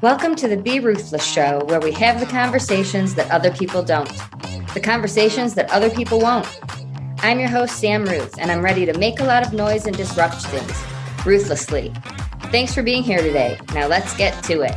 Welcome to the Be Ruthless Show, where we have the conversations that other people don't, the conversations that other people won't. I'm your host, Sam Ruth, and I'm ready to make a lot of noise and disrupt things, ruthlessly. Thanks for being here today. Now let's get to it.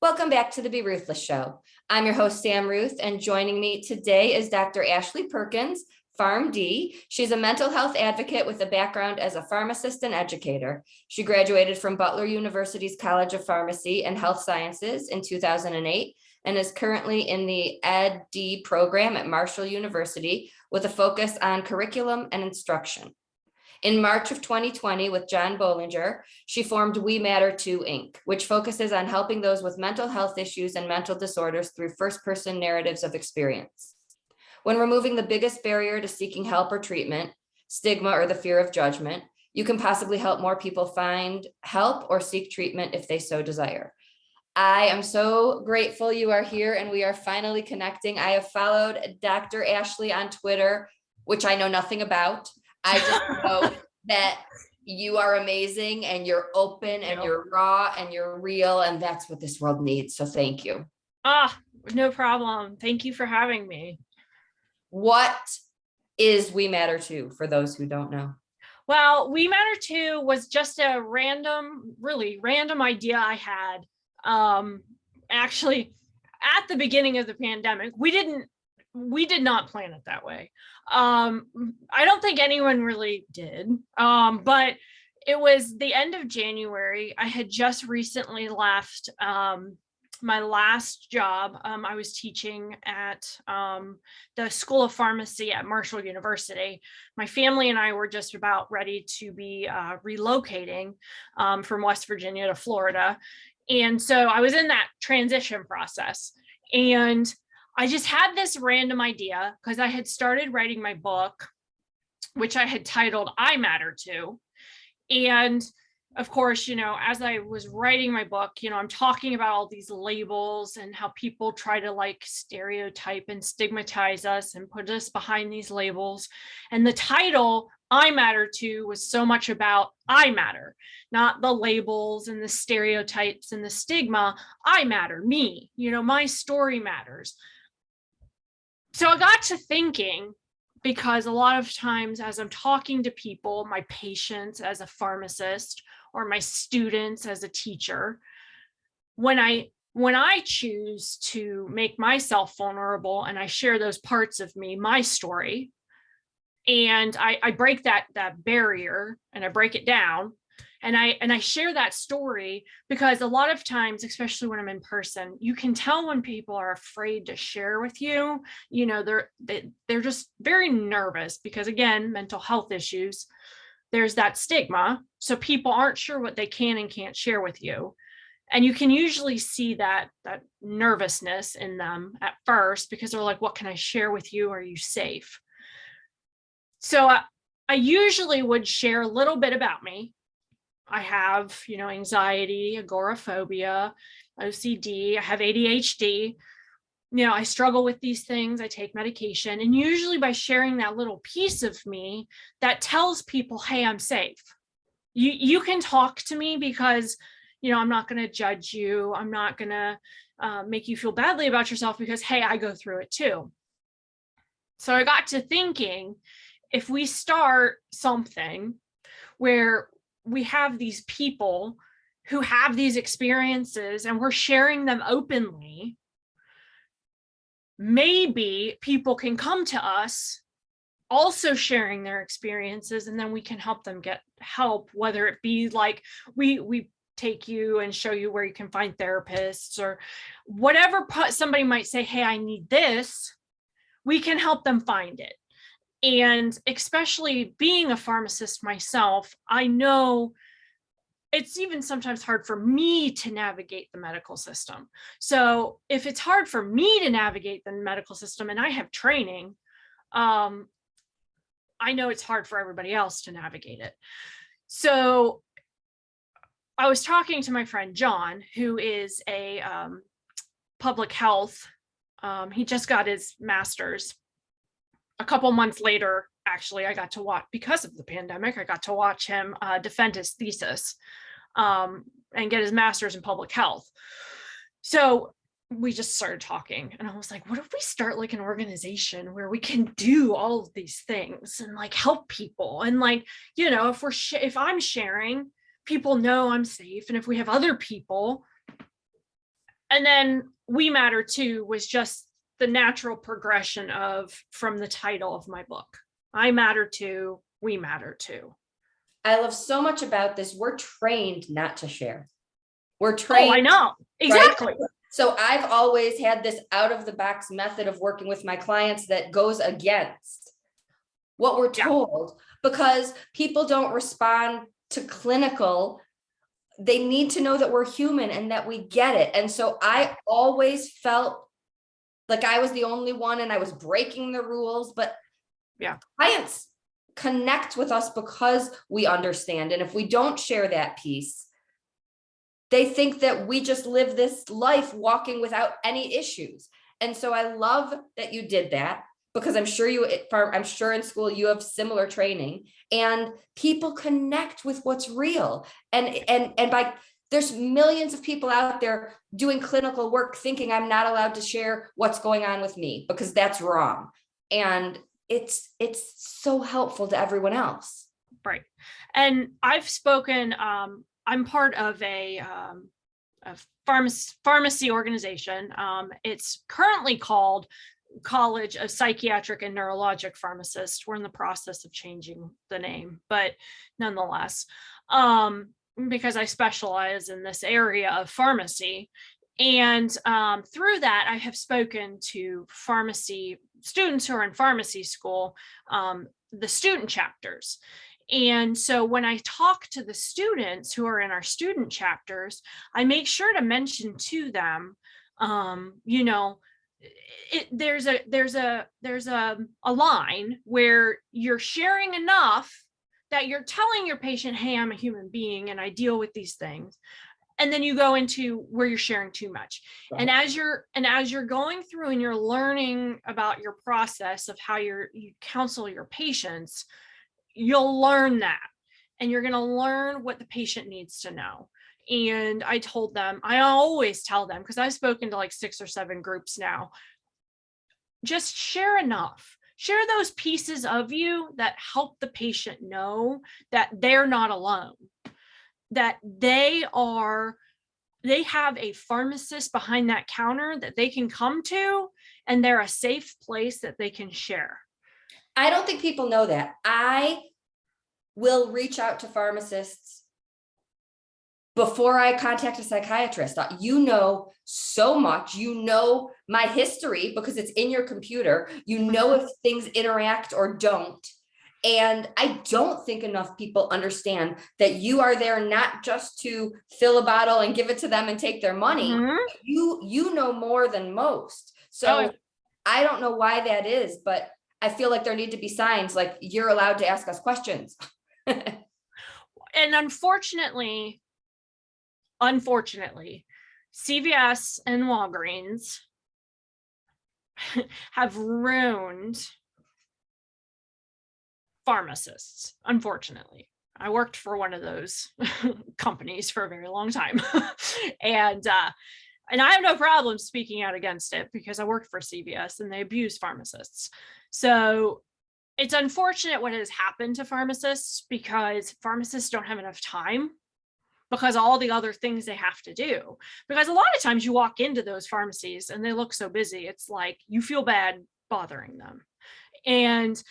Welcome back to the Be Ruthless Show. I'm your host, Sam Ruth, and joining me today is Dr. Ashley Perkins, PharmD. She's a mental health advocate with a background as a pharmacist and educator. She graduated from Butler University's College of Pharmacy and Health Sciences in 2008 and is currently in the Ed.D. program at Marshall University with a focus on curriculum and instruction. In March of 2020, with John Bollinger, she formed We Matter Too, Inc., which focuses on helping those with mental health issues and mental disorders through first-person narratives of experience. When removing the biggest barrier to seeking help or treatment, stigma or the fear of judgment, you can possibly help more people find help or seek treatment if they so desire. I am so grateful you are here and we are finally connecting. I have followed Dr. Ashley on Twitter, which I know nothing about. I just know that you are amazing and you're open and you're raw and you're real, and that's what this world needs. So thank you. No problem. Thank you for having me. What is We Matter Too, for those who don't know? Well, We Matter Too was just a really random idea I had. Actually, at the beginning of the pandemic, we did not plan it that way. I don't think anyone really did. But it was the end of January. I had just recently left my last job. I was teaching at the School of Pharmacy at Marshall University. My family and I were just about ready to be relocating from West Virginia to Florida. And so I was in that transition process. And I just had this random idea because I had started writing my book, which I had titled I Matter Too. And of course, as I was writing my book, I'm talking about all these labels and how people try to stereotype and stigmatize us and put us behind these labels. And the title I Matter Too was so much about I matter, not the labels and the stereotypes and the stigma. I matter, me, my story matters. So I got to thinking, because a lot of times as I'm talking to people, my patients as a pharmacist or my students as a teacher, when I choose to make myself vulnerable and I share those parts of me, my story, and I break that barrier and I break it down, and I share that story, because a lot of times, especially when I'm in person, you can tell when people are afraid to share with you. They're just very nervous because, again, mental health issues, there's that stigma. So people aren't sure what they can and can't share with you. And you can usually see that nervousness in them at first, because they're like, what can I share with you? Are you safe? So I usually would share a little bit about me. I have, anxiety, agoraphobia, OCD, I have ADHD. I struggle with these things. I take medication. And usually by sharing that little piece of me, that tells people, hey, I'm safe. You can talk to me because, I'm not going to judge you. I'm not going to make you feel badly about yourself because, hey, I go through it too. So I got to thinking, if we start something where we have these people who have these experiences and we're sharing them openly, maybe people can come to us also sharing their experiences, and then we can help them get help, whether it be like we take you and show you where you can find therapists or whatever. Somebody might say, hey, I need this. We can help them find it. And especially being a pharmacist myself, I know it's even sometimes hard for me to navigate the medical system. So if it's hard for me to navigate the medical system and I have training, I know it's hard for everybody else to navigate it. So I was talking to my friend John, who is a public health. He just got his master's a couple months later actually, I got to watch, because of the pandemic, I got to watch him defend his thesis and get his master's in public health. So we just started talking, and I was like, what if we start like an organization where we can do all of these things and like help people? And like, you know, if I'm sharing, people know I'm safe. And if we have other people, and then We Matter Too was just the natural progression from the title of my book. I matter too, we matter too. I love so much about this. We're trained not to share. We're trained. Oh, I know. Exactly. Right? So I've always had this out of the box method of working with my clients that goes against what we're told, because people don't respond to clinical. They need to know that we're human and that we get it. And so I always felt like I was the only one and I was breaking the rules, but clients connect with us because we understand. And if we don't share that piece, they think that we just live this life walking without any issues. And so I love that you did that, because I'm sure in school you have similar training, and people connect with what's real. And by there's millions of people out there doing clinical work thinking I'm not allowed to share what's going on with me because that's wrong. And it's so helpful to everyone else. Right. And I've spoken, I'm part of a pharmacy organization. It's currently called College of Psychiatric and Neurologic Pharmacists. We're in the process of changing the name, but nonetheless, because I specialize in this area of pharmacy. And through that, I have spoken to pharmacy students who are in pharmacy school, the student chapters. And so when I talk to the students who are in our student chapters, I make sure to mention to them, you know, there's a line where you're sharing enough that you're telling your patient, hey, I'm a human being and I deal with these things. And then you go into where you're sharing too much. Right. And as you're going through and you're learning about your process of how you counsel your patients, you'll learn that. And you're going to learn what the patient needs to know. And I always tell them, because I've spoken to like 6 or 7 groups now, just share enough. Share those pieces of you that help the patient know that they're not alone, that they have a pharmacist behind that counter that they can come to, and they're a safe place that they can share. I don't think people know that. I will reach out to pharmacists before I contact a psychiatrist. You know so much. You know my history because it's in your computer. You know if things interact or don't. And I don't think enough people understand that you are there not just to fill a bottle and give it to them and take their money. Mm-hmm. You know more than most. So I don't know why that is, but I feel like there need to be signs like you're allowed to ask us questions. And unfortunately, CVS and Walgreens have ruined pharmacists. Unfortunately, I worked for one of those companies for a very long time, and I have no problem speaking out against it because I worked for CVS and they abuse pharmacists. So it's unfortunate what has happened to pharmacists, because pharmacists don't have enough time because all the other things they have to do. Because a lot of times you walk into those pharmacies and they look so busy, it's like you feel bad bothering them. And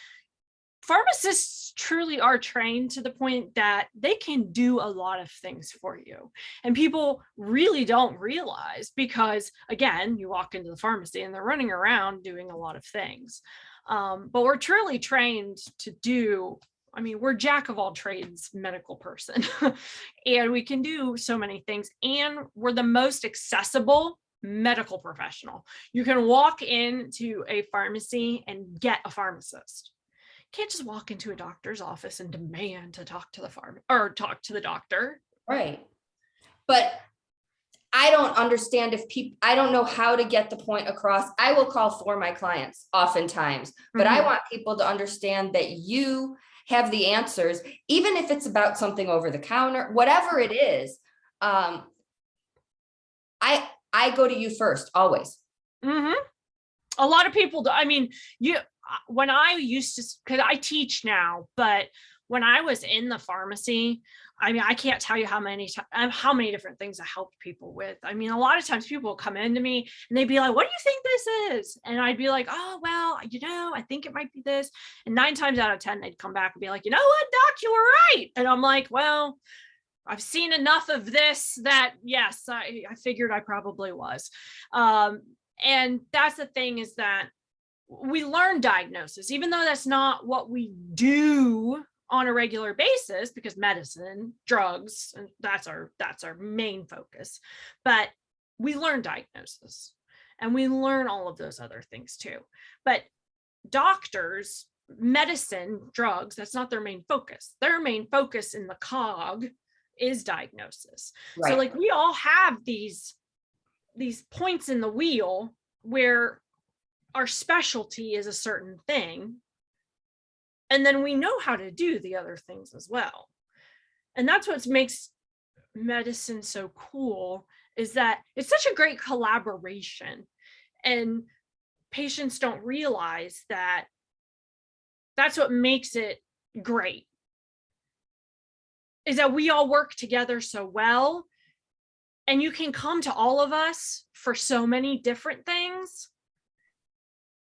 pharmacists truly are trained to the point that they can do a lot of things for you. And people really don't realize, because again, you walk into the pharmacy and they're running around doing a lot of things. But we're truly trained to do, we're jack of all trades medical person, and we can do so many things. And we're the most accessible medical professional. You can walk into a pharmacy and get a pharmacist. You can't just walk into a doctor's office and demand to talk to the doctor. Right. But I don't understand if people, I don't know how to get the point across. I will call for my clients oftentimes, but I want people to understand that you have the answers, even if it's about something over the counter, whatever it is. I go to you first, always. A lot of people do. I mean, when I used to, because I teach now, but when I was in the pharmacy, I mean, I can't tell you how many different things I helped people with. I mean, a lot of times people will come into me and they'd be like, what do you think this is? And I'd be like, oh, well, I think it might be this. And 9 times out of 10, they'd come back and be like, you know what, doc, you were right. And I'm like, well, I've seen enough of this that yes, I figured I probably was. And that's the thing, is that we learn diagnosis, even though that's not what we do on a regular basis, because medicine, drugs, and that's our main focus. But we learn diagnosis and we learn all of those other things too. But doctors, medicine, drugs, that's not their main focus. Their main focus in the cog is diagnosis. Right. So like we all have these points in the wheel where our specialty is a certain thing, and then we know how to do the other things as well. And that's what makes medicine so cool, is that it's such a great collaboration, and patients don't realize that that's what makes it great, is that we all work together so well, and you can come to all of us for so many different things,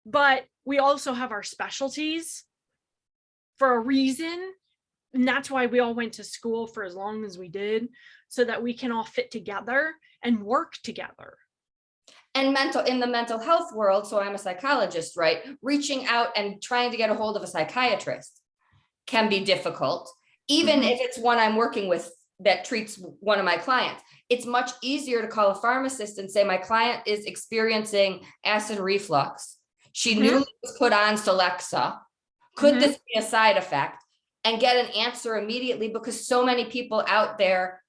but we also have our specialties for a reason. And that's why we all went to school for as long as we did, so that we can all fit together and work together. And in the mental health world, so I'm a psychologist, right? Reaching out and trying to get a hold of a psychiatrist can be difficult, even if it's one I'm working with that treats one of my clients. It's much easier to call a pharmacist and say, my client is experiencing acid reflux. She newly was put on Celexa. Could this be a side effect? And get an answer immediately, because so many people out there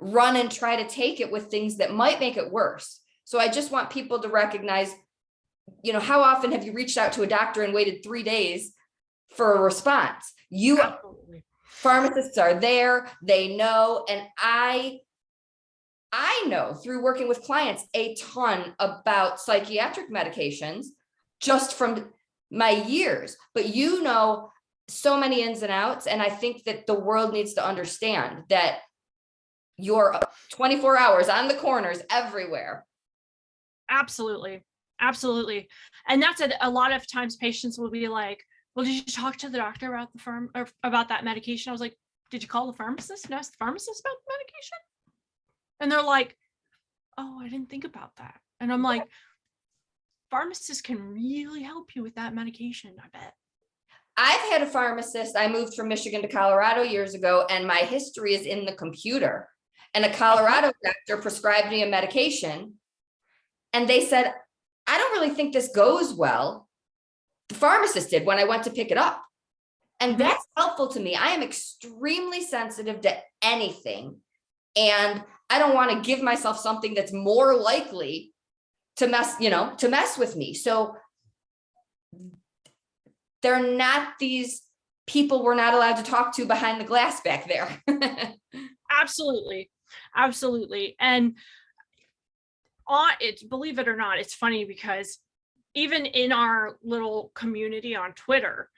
run and try to take it with things that might make it worse. So I just want people to recognize, how often have you reached out to a doctor and waited 3 days for a response? Absolutely. Pharmacists are there, they know. And I know through working with clients a ton about psychiatric medications just from my years, but so many ins and outs. And I think that the world needs to understand that you're 24 hours on the corners everywhere. Absolutely. Absolutely. And that's a lot of times patients will be like, well, did you talk to the doctor about about that medication? I was like, did you call the pharmacist and ask the pharmacist about the medication? And they're like, oh, I didn't think about that. And I'm like, pharmacists can really help you with that medication, I bet. I've had a pharmacist. I moved from Michigan to Colorado years ago, and my history is in the computer. And a Colorado doctor prescribed me a medication, and they said, I don't really think this goes well. The pharmacist did when I went to pick it up. And that's helpful to me. I am extremely sensitive to anything. And I don't want to give myself something that's more likely to mess with me. So they're not these people we're not allowed to talk to behind the glass back there. Absolutely. Absolutely. And believe it or not, it's funny because even in our little community on Twitter,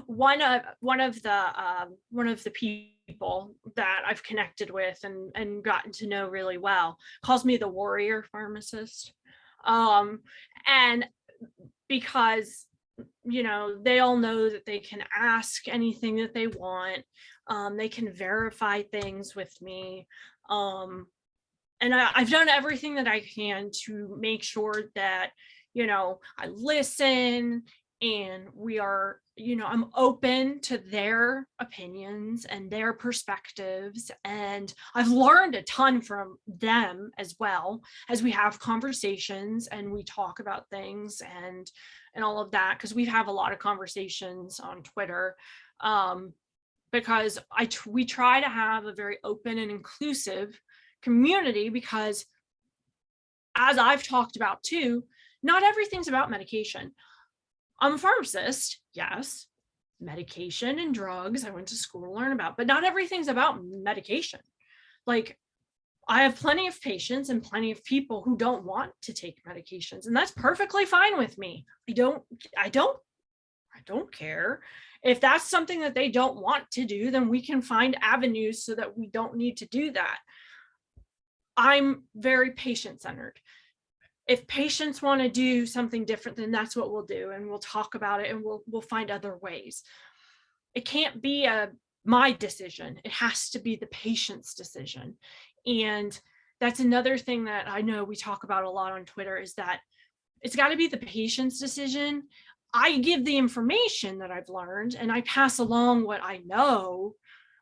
one of the people that I've connected with and gotten to know really well calls me the warrior pharmacist. And because, they all know that they can ask anything that they want. They can verify things with me. And I've done everything that I can to make sure that, I listen, and we are, I'm open to their opinions and their perspectives. And I've learned a ton from them as well, as we have conversations and we talk about things and all of that, because we have a lot of conversations on Twitter, because we try to have a very open and inclusive community, because as I've talked about too, not everything's about medication. I'm a pharmacist, yes, medication and drugs I went to school to learn about, but not everything's about medication. Like, I have plenty of patients and plenty of people who don't want to take medications, and that's perfectly fine with me. I don't care. If that's something that they don't want to do, then we can find avenues so that we don't need to do that. I'm very patient-centered. If patients want to do something different, then that's what we'll do, and we'll talk about it, and we'll find other ways. It can't be my decision. It has to be the patient's decision. And that's another thing that I know we talk about a lot on Twitter, is that it's got to be the patient's decision. I give the information that I've learned and I pass along what I know,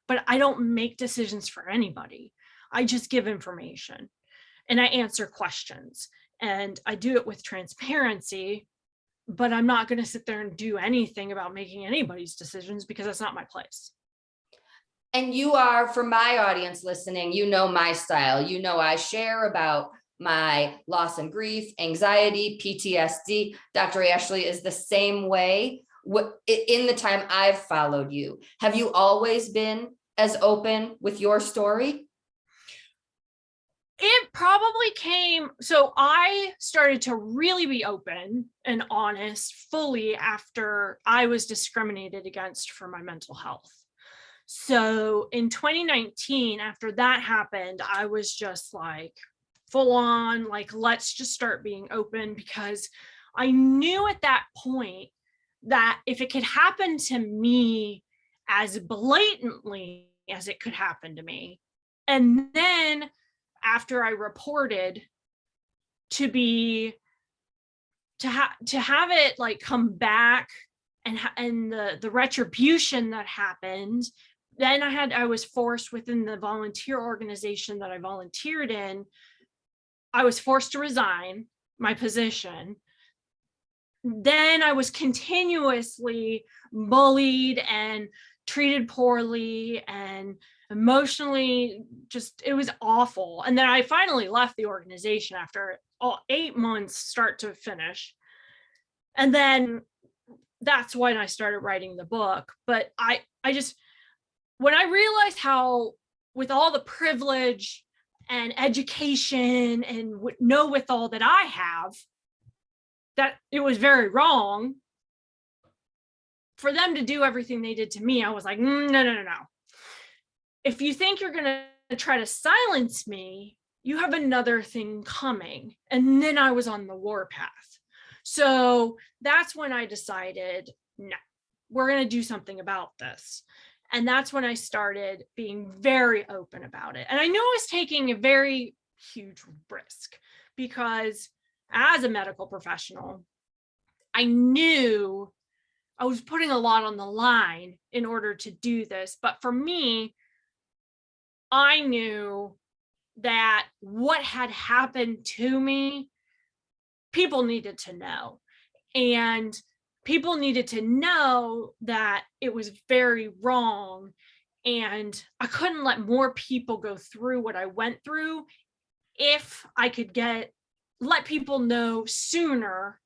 but I don't make decisions for anybody. I just give information and I answer questions, and I do it with transparency, but I'm not going to sit there and do anything about making anybody's decisions, because that's not my place. And you are, for my audience listening, you know my style. You know, I share about my loss and grief, anxiety, PTSD. Dr. Ashley is the same way. In the time I've followed you, have you always been as open with your story? It probably came, so I started to really be open and honest fully after I was discriminated against for my mental health. So in 2019, after that happened, I was just like full on, like, let's just start being open, because I knew at that point that if it could happen to me as blatantly as it could happen to me, and then after I reported, to have it like come back, and the retribution that happened, then I was forced, within the volunteer organization that I volunteered in, I was forced to resign my position. Then I was continuously bullied and treated poorly and emotionally, just, it was awful. And then I finally left the organization after 8 months start to finish. And then that's when I started writing the book. But I just, when I realized how, with all the privilege and education and know-with-all that I have, that it was very wrong for them to do everything they did to me, I was like, no. If you think you're going to try to silence me, you have another thing coming. And then I was on the warpath. So that's when I decided, no, we're going to do something about this. And that's when I started being very open about it. And I knew I was taking a very huge risk, because as a medical professional, I knew I was putting a lot on the line in order to do this. But for me, I knew that what had happened to me, people needed to know. And people needed to know that it was very wrong. And I couldn't let more people go through what I went through if I could let people know sooner,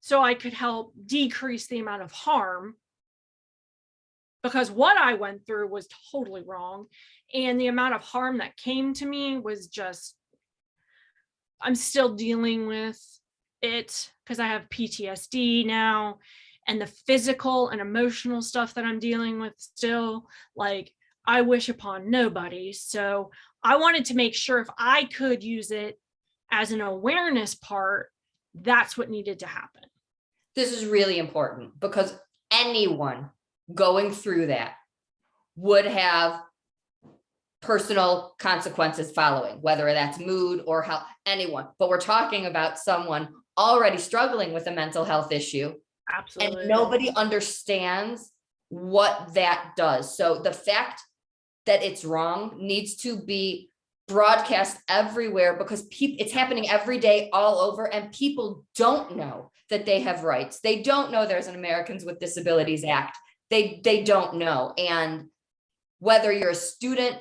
so I could help decrease the amount of harm, because what I went through was totally wrong. And the amount of harm that came to me was just, I'm still dealing with it, because I have PTSD now, and the physical and emotional stuff that I'm dealing with still, like, I wish upon nobody. So I wanted to make sure if I could use it as an awareness part, that's what needed to happen. This is really important, because anyone going through that would have personal consequences following, whether that's mood or health, anyone. But we're talking about someone already struggling with a mental health issue. Absolutely. And nobody understands what that does. So the fact that it's wrong needs to be broadcast everywhere, because it's happening every day all over, and people don't know that they have rights. They don't know there's an Americans with Disabilities Act. They don't know. And whether you're a student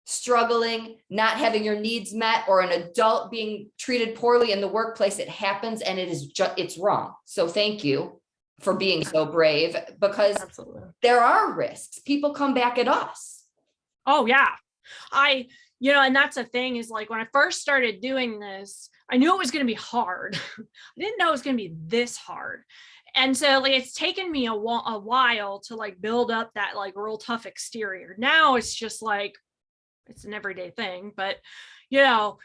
struggling, not having your needs met, or an adult being treated poorly in the workplace. It happens, and it's wrong. So thank you for being so brave, because Absolutely. there are risks. People come back at us. Oh yeah. And that's the thing is, like, when I first started doing this, I knew it was going to be hard. I didn't know it was going to be this hard. And so, like, it's taken me a while to like build up that like real tough exterior. Now it's just like, it's an everyday thing, but now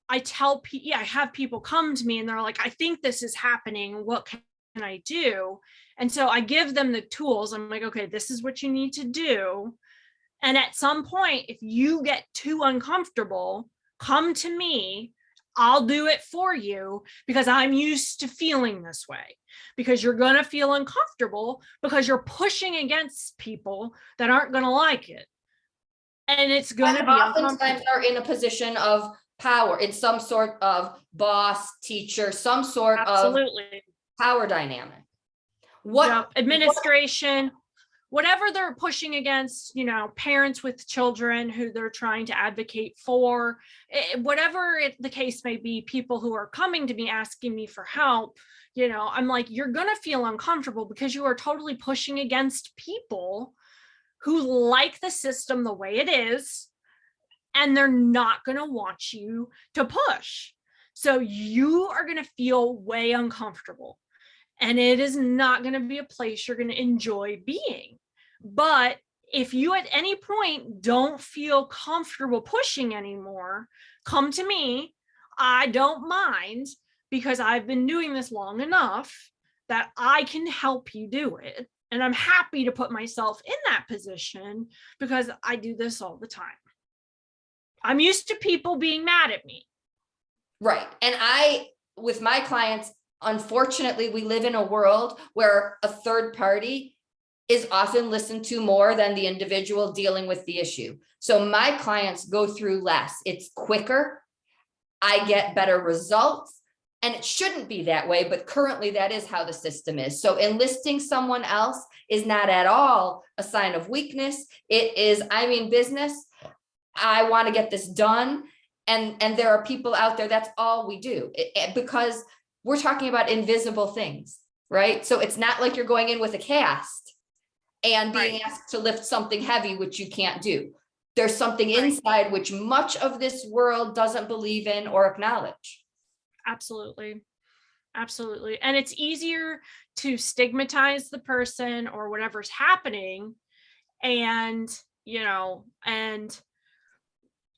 I tell people, I have people come to me and they're like, I think this is happening. What can I do? And so I give them the tools. I'm like, okay, this is what you need to do. And at some point, if you get too uncomfortable, come to me. I'll do it for you, because I'm used to feeling this way, because you're going to feel uncomfortable because you're pushing against people that aren't going to like it. And it's going to be oftentimes are in a position of power, in some sort of boss, teacher, some sort Absolutely. of power dynamic. Administration, whatever they're pushing against, parents with children who they're trying to advocate for, whatever the case may be, people who are coming to me asking me for help, I'm like, you're going to feel uncomfortable because you are totally pushing against people who like the system the way it is, and they're not going to want you to push. So you are going to feel way uncomfortable, and it is not going to be a place you're going to enjoy being. But if you at any point don't feel comfortable pushing anymore, come to me. I don't mind, because I've been doing this long enough that I can help you do it. And I'm happy to put myself in that position, because I do this all the time. I'm used to people being mad at me. Right. And with my clients, unfortunately, we live in a world where a third party is often listened to more than the individual dealing with the issue. So my clients go through less. It's quicker. I get better results. And it shouldn't be that way, but currently that is how the system is. So enlisting someone else is not at all a sign of weakness. It is, I mean, business. I want to get this done. And there are people out there, that's all we do, because we're talking about invisible things, right? So it's not like you're going in with a cast and being asked to lift something heavy, which you can't do. There's something inside which much of this world doesn't believe in or acknowledge. Absolutely. And it's easier to stigmatize the person or whatever's happening. And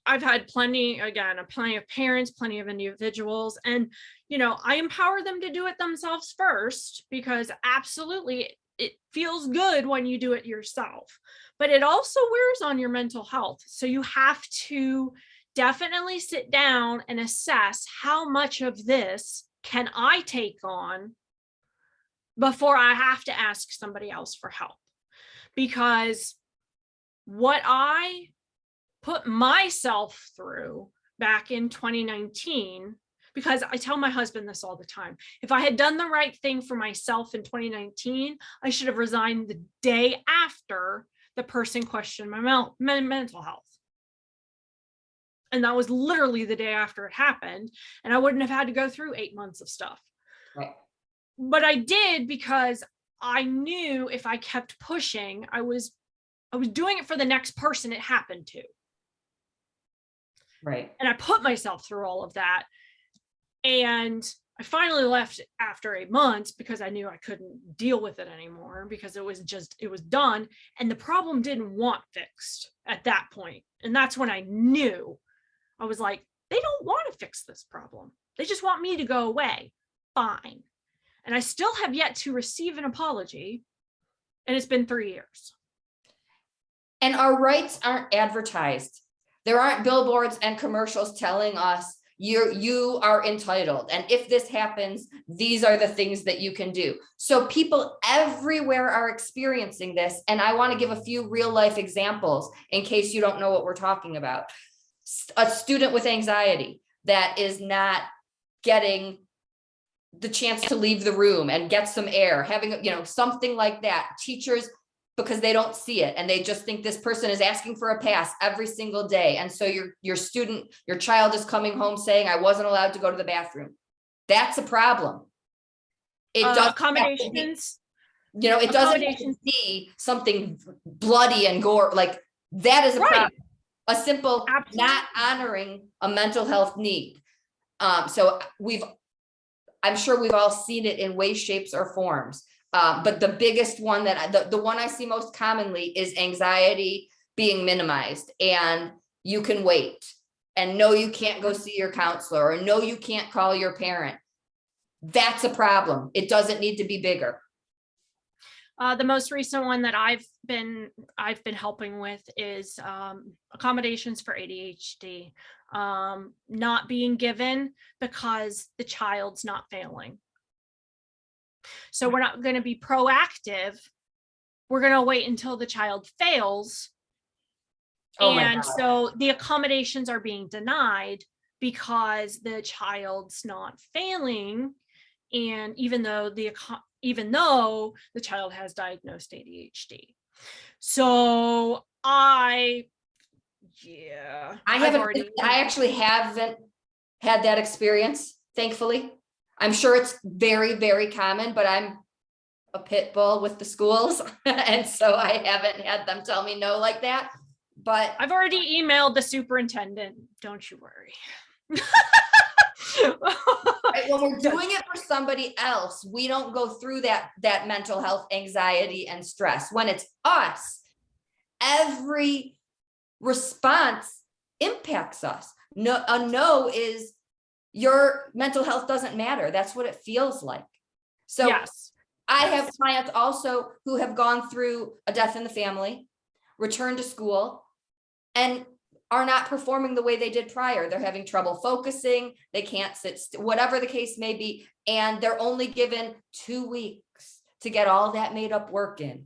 I've had plenty of parents, plenty of individuals, and, I empower them to do it themselves first, because absolutely it feels good when you do it yourself, but it also wears on your mental health. So you have to definitely sit down and assess, how much of this can I take on before I have to ask somebody else for help? Because what I put myself through back in 2019, because I tell my husband this all the time, if I had done the right thing for myself in 2019, I should have resigned the day after the person questioned my mental health. And that was literally the day after it happened. And I wouldn't have had to go through 8 months of stuff. Right. But I did, because I knew if I kept pushing, I was doing it for the next person it happened to. Right. And I put myself through all of that. And I finally left after 8 months, because I knew I couldn't deal with it anymore, because it was done. And the problem didn't want fixed at that point. And that's when I knew. I was like, they don't want to fix this problem. They just want me to go away. Fine. And I still have yet to receive an apology. And it's been 3 years. And our rights aren't advertised. There aren't billboards and commercials telling us you are entitled. And if this happens, these are the things that you can do. So people everywhere are experiencing this. And I want to give a few real life examples in case you don't know what we're talking about. A student with anxiety that is not getting the chance to leave the room and get some air, having, something like that. Teachers because they don't see it. And they just think this person is asking for a pass every single day. And so your child is coming home saying, I wasn't allowed to go to the bathroom. That's a problem. It doesn't accommodations. It doesn't have to be something bloody and gore. Like that is a problem. A simple not honoring a mental health need. So I'm sure we've all seen it in ways, shapes, or forms. But the biggest one that the one I see most commonly is anxiety being minimized, and you can wait, and no, you can't go see your counselor, or no, you can't call your parent. That's a problem. It doesn't need to be bigger. The most recent one that I've been helping with is accommodations for ADHD not being given because the child's not failing. So we're not going to be proactive. We're going to wait until the child fails. And so the accommodations are being denied because the child's not failing. And even though the child has diagnosed ADHD. So I actually haven't had that experience, thankfully. I'm sure it's very, very common, but I'm a pit bull with the schools. And so I haven't had them tell me no like that. But I've already emailed the superintendent. Don't you worry. Right, when we're doing it for somebody else, we don't go through that mental health anxiety and stress. When it's us, every response impacts us. No, a no is your mental health doesn't matter. That's what it feels like. So yes. I have clients also who have gone through a death in the family, returned to school, and are not performing the way they did prior. They're having trouble focusing. They can't sit, whatever the case may be. And they're only given 2 weeks to get all that made up work in.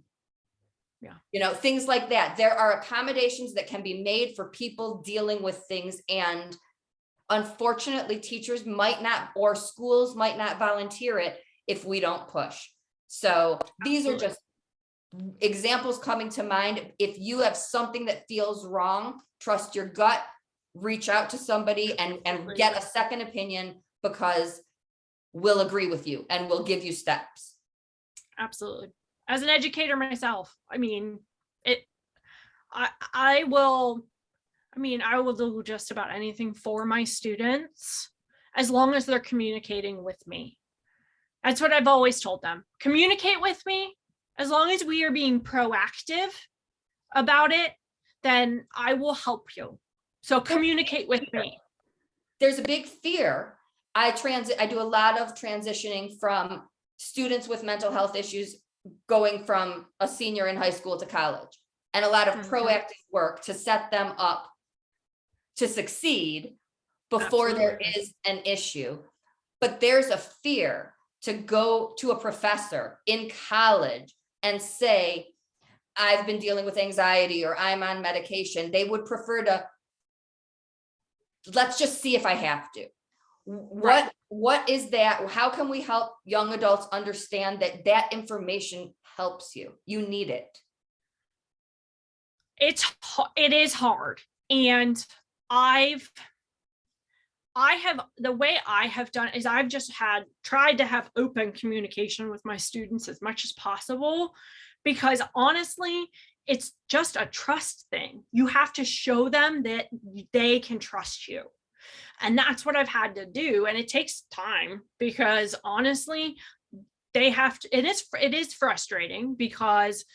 Yeah. Things like that. There are accommodations that can be made for people dealing with things. And unfortunately, teachers might not, or schools might not volunteer it if we don't push. So these are just examples coming to mind. If you have something that feels wrong, trust your gut, reach out to somebody and get a second opinion, because we'll agree with you and we'll give you steps. Absolutely. As an educator myself, I will do just about anything for my students as long as they're communicating with me. That's what I've always told them. Communicate with me. As long as we are being proactive about it, then I will help you. So communicate with me. There's a big fear. I do a lot of transitioning from students with mental health issues going from a senior in high school to college, and a lot of proactive work to set them up to succeed before there is an issue. But there's a fear to go to a professor in college and say, I've been dealing with anxiety or I'm on medication. They would prefer to, let's just see if I have to. What is that? How can we help young adults understand that information helps you? You need it. It is hard. And the way I have done is I've just tried to have open communication with my students as much as possible, because honestly, it's just a trust thing. You have to show them that they can trust you. And that's what I've had to do. And it takes time, because honestly, it is frustrating, because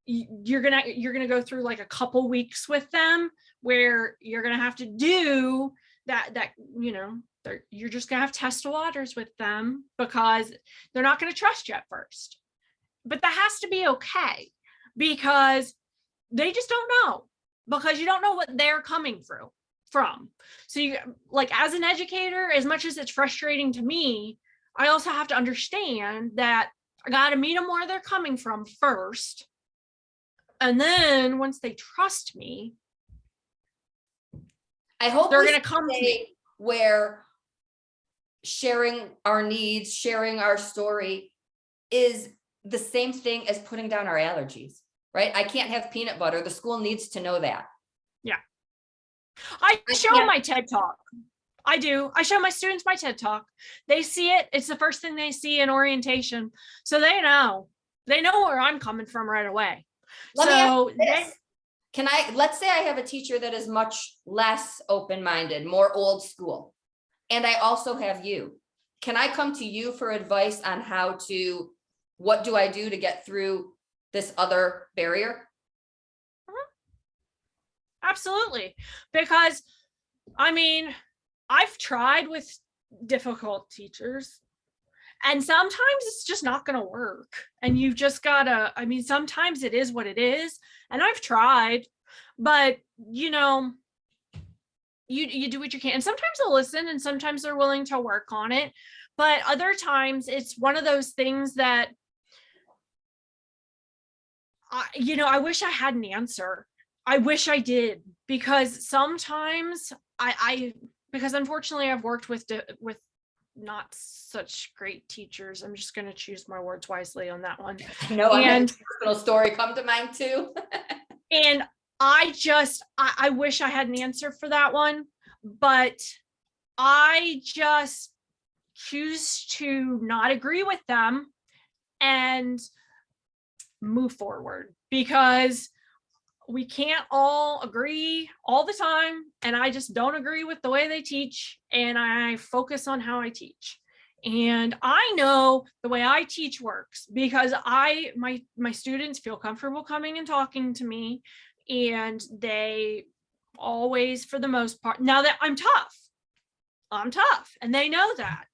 you're going to go through like a couple weeks with them where you're going to have to do that you're just gonna have test waters with them, because they're not going to trust you at first. But that has to be okay, because they just don't know, because you don't know what they're coming from. So you, like, as an educator, as much as it's frustrating to me, I also have to understand that I got to meet them where they're coming from first, and then once they trust me, I hope they're going to come to me. Where sharing our needs, sharing our story is the same thing as putting down our allergies, right? I can't have peanut butter. The school needs to know that. Yeah. I show can't- my TED Talk. I do. I show my students my TED Talk. They see it. It's the first thing they see in orientation. So they know where I'm coming from right away. Let me ask this. Let's say I have a teacher that is much less open-minded, more old school, and I also have you. Can I come to you for advice on what do I do to get through this other barrier? Absolutely. Because I mean, I've tried with difficult teachers, and sometimes it's just not going to work. And you've just got to, sometimes it is what it is. And I've tried, but you do what you can. And sometimes they'll listen and sometimes they're willing to work on it. But other times it's one of those things that, I wish I had an answer. I wish I did, because sometimes because unfortunately I've worked with not such great teachers. I'm just going to choose my words wisely on that one. No, and personal story come to mind too. And I wish I had an answer for that one, but I just choose to not agree with them and move forward, because we can't all agree all the time. And I just don't agree with the way they teach. And I focus on how I teach. And I know the way I teach works because my students feel comfortable coming and talking to me. And they always, for the most part, now that I'm tough and they know that.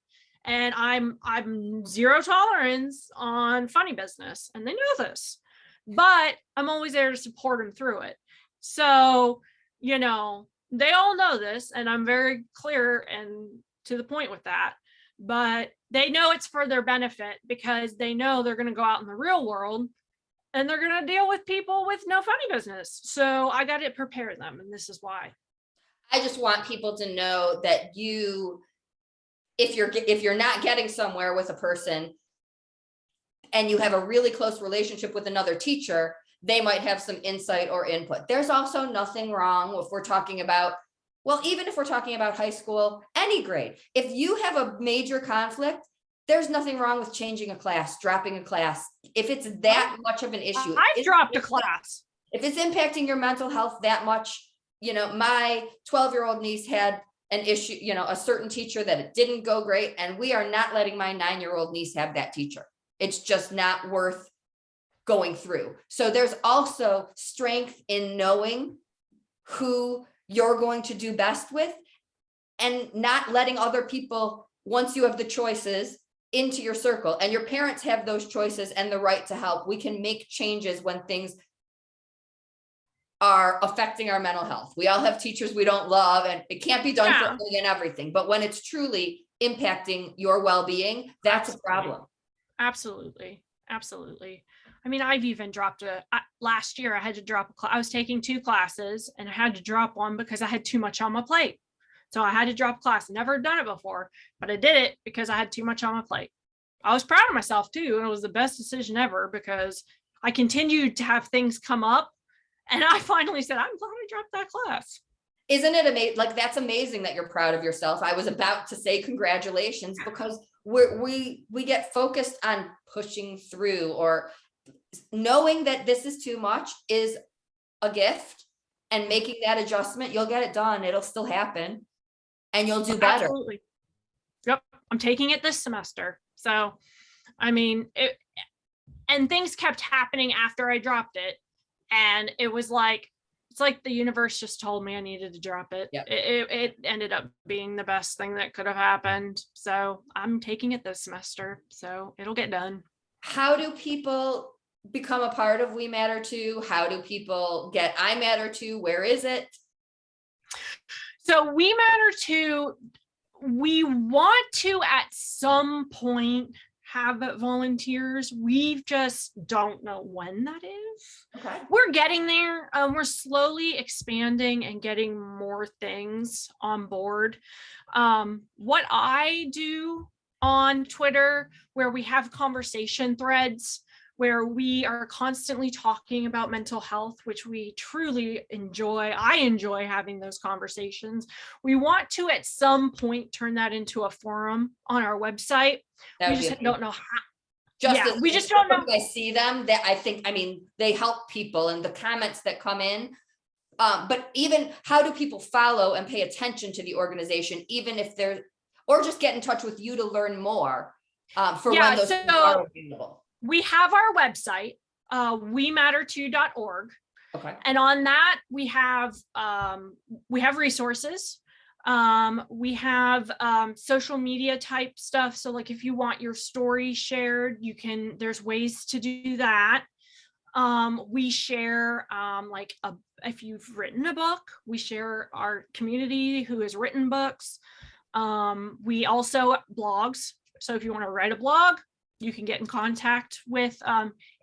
And I'm zero tolerance on funny business, and they know this. But I'm always there to support them through it. So, they all know this, and I'm very clear and to the point with that, but they know it's for their benefit, because they know they're going to go out in the real world and they're going to deal with people with no funny business. So I got to prepare them. And this is why. I just want people to know that if you're not getting somewhere with a person, and you have a really close relationship with another teacher, they might have some insight or input. There's also nothing wrong if we're talking about, even if we're talking about high school, any grade. If you have a major conflict, there's nothing wrong with changing a class, dropping a class. If it's that much of an issue. I've dropped a class. If it's impacting your mental health that much, my 12-year-old niece had an issue, a certain teacher that it didn't go great, and we are not letting my 9-year-old niece have that teacher. It's just not worth going through. So there's also strength in knowing who you're going to do best with, and not letting other people, once you have the choices, into your circle. And your parents have those choices and the right to help. We can make changes when things are affecting our mental health. We all have teachers we don't love, and it can't be done for everything and everything. But when it's truly impacting your well-being, that's a problem. Absolutely. I've even dropped last year I had to drop a class. I was taking 2 classes and I had to drop one because I had too much on my plate. So I had to drop class. Never done it before, but I did it because I had too much on my plate. I was proud of myself too. And it was the best decision ever, because I continued to have things come up, and I finally said, I'm glad I dropped that class. Isn't it amazing? Like, that's amazing that you're proud of yourself. I was about to say congratulations, because we get focused on pushing through, or knowing that this is too much is a gift, and making that adjustment, you'll get it done. It'll still happen and you'll do better. Absolutely. Yep. I'm taking it this semester. So, and things kept happening after I dropped it. And it's like the universe just told me I needed to drop it. Yep. It ended up being the best thing that could have happened. So I'm taking it this semester. So it'll get done. How do people become a part of We Matter Too? How do people get I Matter Too? Where is it? So We Matter Too, we want to at some point have volunteers. We just don't know when that is. Okay. We're getting there. We're slowly expanding and getting more things on board. What I do on Twitter, where we have conversation threads where we are constantly talking about mental health, which we truly enjoy. I enjoy having those conversations. We want to, at some point, turn that into a forum on our website. That We would be just don't know how. just Yeah, as we just don't know. I see them, that I think, I mean, they help people and the comments that come in. But even how do people follow and pay attention to the organization, even if they're, or just get in touch with you to learn more for when those things are available? We have our website, wematter2.org. Okay. And on that, we have resources. We have social media type stuff. So like if you want your story shared, there's ways to do that. We share if you've written a book, we share our community who has written books. We also blogs. So if you want to write a blog, you can get in contact with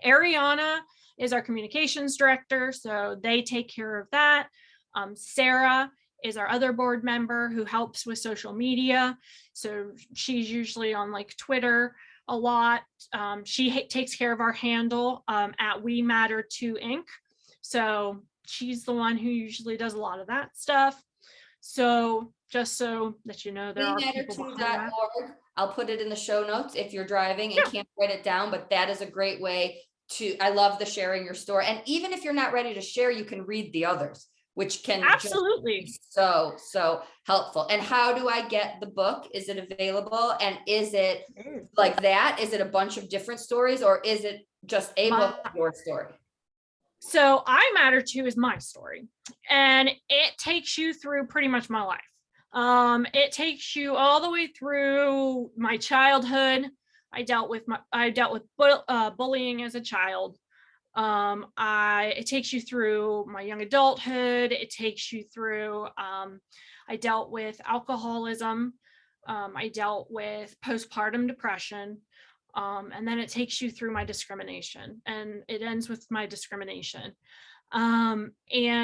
Ariana is our communications director. So they take care of that. Sarah is our other board member who helps with social media. So she's usually on like Twitter a lot. She takes care of our handle at We Matter 2 Inc. So she's the one who usually does a lot of that stuff. So just so that you know, there are people behind that. I'll put it in the show notes if you're driving and can't write it down, but that is a great way to, I love the sharing your story. And even if you're not ready to share, you can read the others, which can absolutely be so helpful. And how do I get the book? Is it available? And is it like that? Is it a bunch of different stories, or is it just a book, your story? So I Matter 2 is my story, and it takes you through pretty much my life. It takes you all the way through my childhood. I dealt with bullying as a child. It takes you through my young adulthood. It takes you through, I dealt with alcoholism. I dealt with postpartum depression. And then it takes you through my discrimination, and it ends with my discrimination. And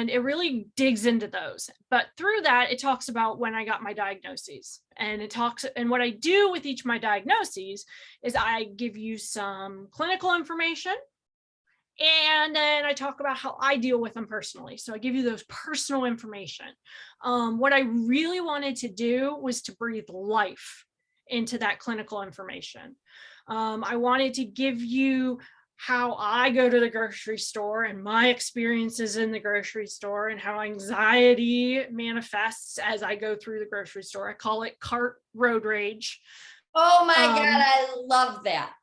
it really digs into those. But through that, it talks about when I got my diagnoses, and and what I do with each of my diagnoses is I give you some clinical information, and then I talk about how I deal with them personally. So I give you those personal information. What I really wanted to do was to breathe life into that clinical information. I wanted to give you how I go to the grocery store and my experiences in the grocery store, and how anxiety manifests as I go through the grocery store. I call it cart road rage. Oh my God, I love that.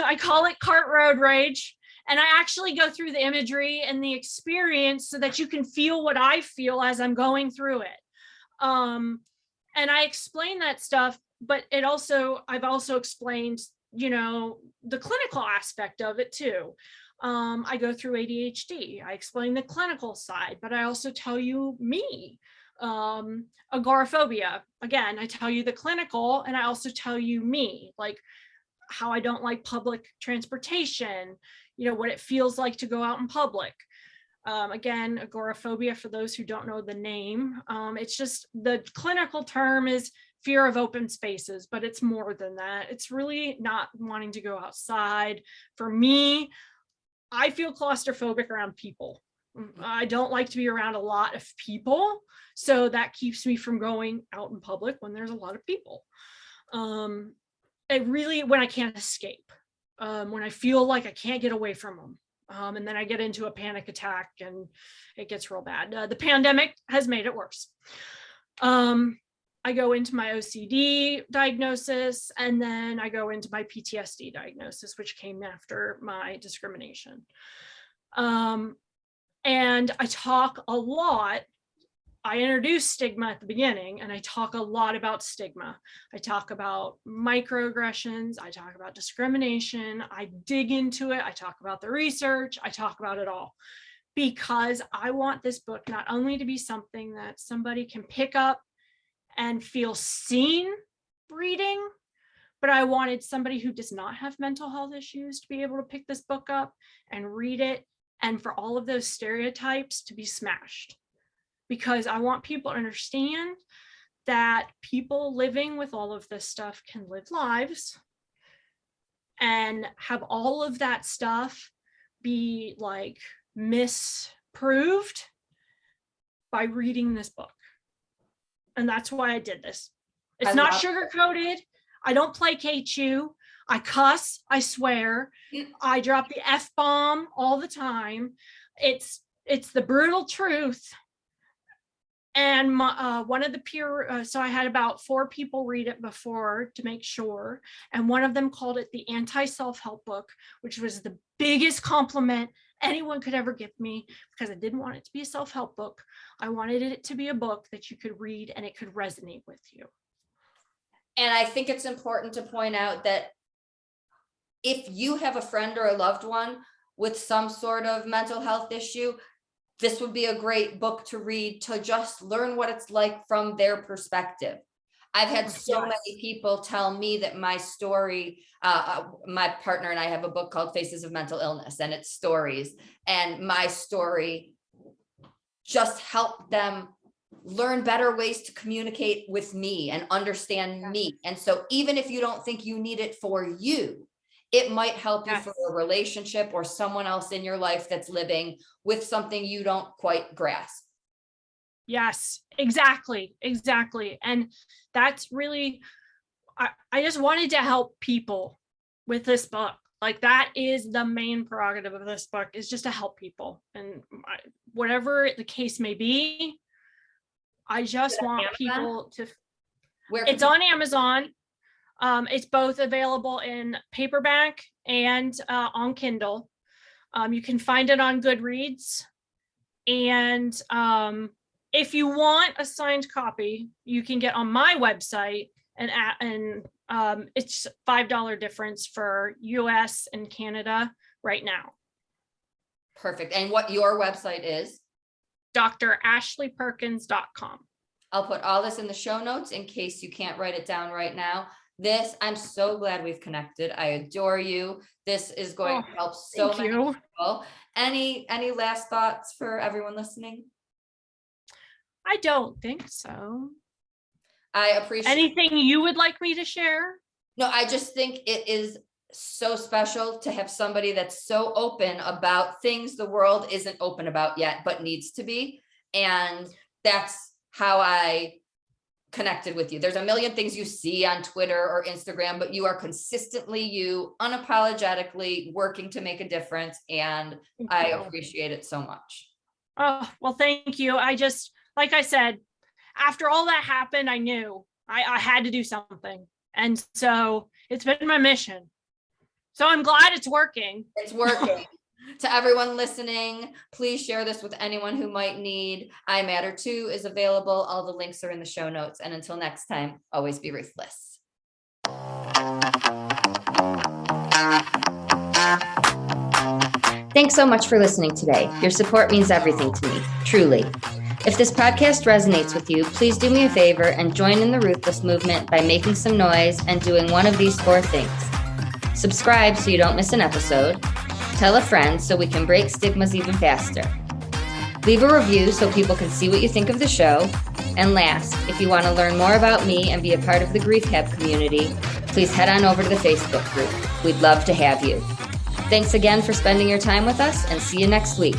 I call it cart road rage. And I actually go through the imagery and the experience so that you can feel what I feel as I'm going through it. And I explain that stuff, but I've also explained, the clinical aspect of it too. I go through ADHD. I explain the clinical side, but I also tell you me. Agoraphobia. Again, I tell you the clinical, and I also tell you me, like how I don't like public transportation, what it feels like to go out in public. Again, agoraphobia, for those who don't know the name, it's just, the clinical term is fear of open spaces, but it's more than that. It's really not wanting to go outside. For me, I feel claustrophobic around people. I don't like to be around a lot of people, so that keeps me from going out in public when there's a lot of people. It really, when I can't escape, when I feel like I can't get away from them. And then I get into a panic attack and it gets real bad. The pandemic has made it worse. I go into my OCD diagnosis, and then I go into my PTSD diagnosis, which came after my discrimination. And I talk a lot. I introduce stigma at the beginning, and I talk a lot about stigma. I talk about microaggressions. I talk about discrimination. I dig into it. I talk about the research. I talk about it all, because I want this book not only to be something that somebody can pick up and feel seen reading, but I wanted somebody who does not have mental health issues to be able to pick this book up and read it, and for all of those stereotypes to be smashed. Because I want people to understand that people living with all of this stuff can live lives and have all of that stuff be like misproved by reading this book. And that's why I did this. It's not sugar coated. I don't placate you. I cuss, I swear, I drop the F-bomb all the time. It's the brutal truth. And one of the so I had about 4 people read it before to make sure. And one of them called it the anti-self-help book, which was the biggest compliment anyone could ever give me, because I didn't want it to be a self-help book. I wanted it to be a book that you could read and it could resonate with you. And I think it's important to point out that if you have a friend or a loved one with some sort of mental health issue, this would be a great book to read to just learn what it's like from their perspective. I've had so many people tell me that my story, my partner and I have a book called Faces of Mental Illness, and it's stories. And my story just helped them learn better ways to communicate with me and understand me. And so even if you don't think you need it for you, it might help you for a relationship or someone else in your life that's living with something you don't quite grasp. Yes, exactly. And that's really, I just wanted to help people with this book. Like, that is the main prerogative of this book, is just to help people. And whatever the case may be, I just want people to, it's on Amazon. It's both available in paperback and on Kindle. You can find it on Goodreads. And if you want a signed copy, you can get on my website, and it's $5 difference for US and Canada right now. Perfect. And what your website is? drashleyperkins.com. I'll put all this in the show notes in case you can't write it down right now. I'm so glad we've connected. I adore you. This is going to help so many people. Any last thoughts for everyone listening? I don't think so. I appreciate anything you would like me to share. No, I just think it is so special to have somebody that's so open about things the world isn't open about yet, but needs to be. And that's how I connected with you. There's a million things you see on Twitter or Instagram, but you are consistently you, unapologetically working to make a difference. And I appreciate it so much. Oh, well, thank you. I just, like I said, after all that happened, I knew I had to do something. And so it's been my mission. So I'm glad it's working. It's working. To everyone listening, please share this with anyone who might need. I Matter Too is available. All the links are in the show notes. And until next time, always be ruthless. Thanks so much for listening today. Your support means everything to me, truly. If this podcast resonates with you, please do me a favor and join in the Ruthless movement by making some noise and doing one of these 4 things. Subscribe so you don't miss an episode. Tell a friend so we can break stigmas even faster. Leave a review so people can see what you think of the show. And last, if you want to learn more about me and be a part of the Grief Hab community, please head on over to the Facebook group. We'd love to have you. Thanks again for spending your time with us, and see you next week.